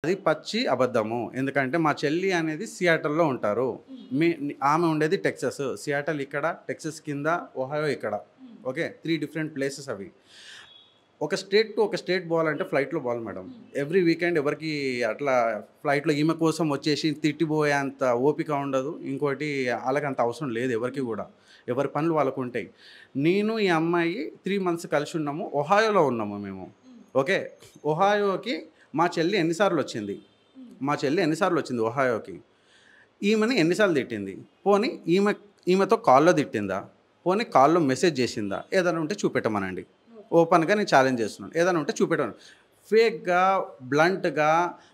అది పచ్చి అబద్ధము. ఎందుకంటే మా చెల్లి అనేది సియాటల్‌లో ఉంటారు. ఆమె ఉండేది టెక్సాస్. సియాటల్ ఇక్కడ, టెక్సాస్ కింద, ఒహాయో ఇక్కడ. ఓకే. 3 డిఫరెంట్ ప్లేసెస్ అవి. ఒక స్టేట్ టు ఒక స్టేట్ పోవాలంటే ఫ్లైట్‌లో పోవాలి మేడం. ఎవ్రీ వీకెండ్ ఎవరికీ అట్లా ఫ్లైట్‌లో ఈమె కోసం వచ్చేసి తిట్టిపోయేంత ఓపిక ఉండదు. ఇంకోటి ఆళ్ళకంత అవసరం లేదు ఎవరికీ గూడా. ఎవరి పనులు వాళ్ళకుంటాయి. నేను ఈ అమ్మాయి 3 మంత్స్ కలిసి ఉన్నాము. ఒహాయోలో ఉన్నాము మేము. ఓకే. ఒహాయోకి మా చెల్లి ఎన్ని సార్లొచ్చింది. మా చెల్లి ఎన్ని సార్లొచ్చింది ఒహాయోకి. ఈమెని ఎన్ని సార్లు తిట్టింది. పోనీ ఈమెతో కాల్‌లో తిట్టిందా? పోనీ కాల్‌లో మెసేజ్ చేసిందా? ఏదైనా ఉంటే చూపెట్టమనండి. ఓపెన్‌గా నేను ఛాలెంజ్ చేస్తున్నాను. ఏదైనా ఉంటే చూపెట్టమను. ఫేక్‌గా, బ్లంట్‌గా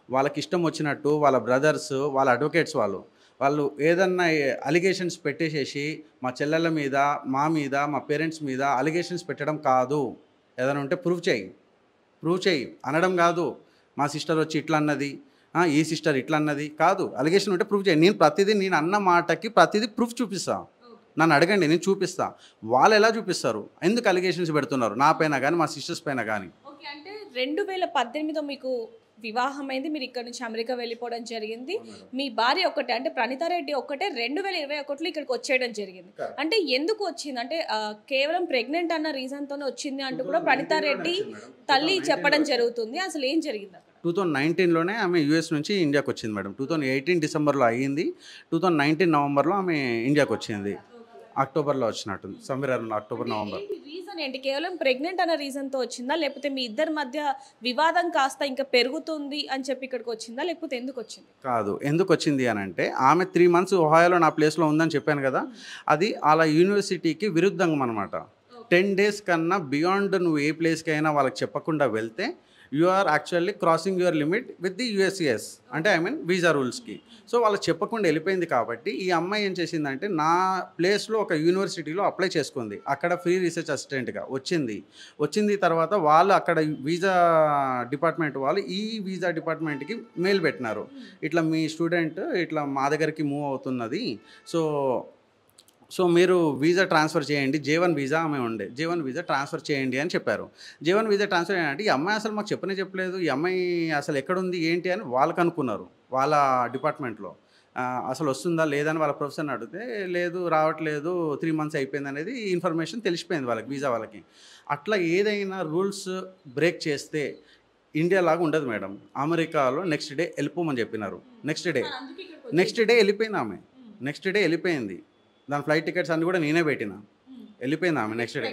వాళ్ళకిష్టం వచ్చినట్టు వాళ్ళ బ్రదర్స్, వాళ్ళ అడ్వకేట్స్ వాళ్ళు ఏదన్నా అలిగేషన్స్ పెట్టేసేసి మా చెల్లెళ్ళ మీద, మా మీద, మా పేరెంట్స్ మీద అలిగేషన్స్ పెట్టడం కాదు. ఏదైనా ఉంటే ప్రూవ్ చెయ్యి. ప్రూవ్ చెయ్యి. అనడం కాదు. మా సిస్టర్ వచ్చి ఇట్లా అన్నది. ఈ సిస్టర్ ఇట్లా అన్నది. కాదు. అలిగేషన్ ఉంటే ప్రూవ్ చేయి. నేను అన్న మాటకి ప్రతిదీ ప్రూఫ్ చూపిస్తా. నన్ను అడగండి నేను చూపిస్తా. వాళ్ళెలా చూపిస్తారు? ఎందుకు అలిగేషన్స్ పెడుతున్నారు? నా పైన గాని, మా సిస్టర్స్ పైన గాని. ఓకే. అంటే 2018లో మీకు వివాహమైంది. మీరు ఇక్కడి నుంచి అమెరికా వెళ్ళిపోవడం జరిగింది. మీ భార్య ఒక్కటే అంటే ప్రణీతారెడ్డి ఒక్కటే 2021లో ఇక్కడికి వచ్చేయడం జరిగింది. అంటే ఎందుకు వచ్చింది? అంటే కేవలం ప్రెగ్నెంట్ అన్న రీజన్‌తోనే వచ్చింది అంటూ కూడా ప్రణీతారెడ్డి తల్లి చెప్పడం జరుగుతుంది. అసలు ఏం జరిగింది అక్కడ? 2019లోనే ఆమె యూఎస్ నుంచి ఇండియాకొచ్చింది మేడం. 2018 డిసెంబర్‌లో అయింది. 2019 నవంబర్‌లో ఆమె ఇండియాకొచ్చింది. అక్టోబర్‌లో వచ్చినట్టుంది. Somewhere around October, November. Reason ఏంటి? కేవలం ప్రెగ్నెంట్ అన్న రీజన్‌తో వచ్చిందా? లేకపోతే మీ ఇద్దరి మధ్య వివాదం కాస్త ఇంకా పెరుగుతుంది అని చెప్పి ఇక్కడికి వచ్చిందా? లేకపోతే ఎందుకొచ్చింది? కాదు. ఎందుకొచ్చింది అనంటే ఆమె 3 మంత్స్ ఒహాయోలో నా ప్లేస్‌లో ఉందని చెప్పాను కదా! అది ఆళ్ళ యూనివర్సిటీకి విరుద్ధంగా అనమాట. 10 డేస్ కన్నా బియాండ్ నువ్వు ఏ ప్లేస్‌కైనా వాళ్ళకి చెప్పకుండా వెళ్తే you are actually crossing your limit with the USCS. అంటే వీసా రూల్స్‌కి. సో, వాళ్ళకి చెప్పకుండా వెళ్ళిపోయింది కాబట్టి ఈ అమ్మాయి ఏం చేసిందంటే నా ప్లేస్‌లో ఒక యూనివర్సిటీలో అప్లై చేసుకుంది. అక్కడ ఫ్రీ రీసెర్చ్ అసిస్టెంట్‌గా వచ్చింది తర్వాత వాళ్ళు అక్కడ వీసా డిపార్ట్మెంట్ వాళ్ళు ఈ వీసా డిపార్ట్మెంట్‌కి మెయిల్ పెట్టినారు. ఇట్లా మీ స్టూడెంట్ ఇట్లా మా దగ్గరికి మూవ్ అవుతున్నది. సో మీరు వీసా ట్రాన్స్ఫర్ చేయండి. J1 వీసా ఆమె ఉండే. J1 వీసా ట్రాన్స్ఫర్ చేయండి అని చెప్పారు. J1 వీసా ట్రాన్స్ఫర్ చేయండి అంటే ఈ అమ్మాయి అసలు మాకు చెప్పనే చెప్పలేదు. ఈ అమ్మాయి అసలు ఎక్కడుంది ఏంటి అని వాళ్ళకి అనుకున్నారు. వాళ్ళ డిపార్ట్మెంట్‌లో. అసలు వస్తుందా లేదా అని వాళ్ళ ప్రొఫెసర్‌ని అడిగితే లేదు రావట్లేదు 3 మంత్స్ అయిపోయిందనేది ఇన్ఫర్మేషన్ తెలిసిపోయింది వాళ్ళకి వీసా వాళ్ళకి. అట్లా ఏదైనా రూల్స్ బ్రేక్ చేస్తే ఇండియా లాగా ఉండదు మేడం. అమెరికాలో నెక్స్ట్ డే వెళ్ళిపోమని చెప్పినారు. నెక్స్ట్ డే వెళ్ళిపోయింది ఆమె. నెక్స్ట్ డే వెళ్ళిపోయింది. దాని ఫ్లైట్ టికెట్స్ అన్నీ కూడా నేనే పెట్టిన. వెళ్ళిపోయింది ఆమె నెక్స్ట్ డే.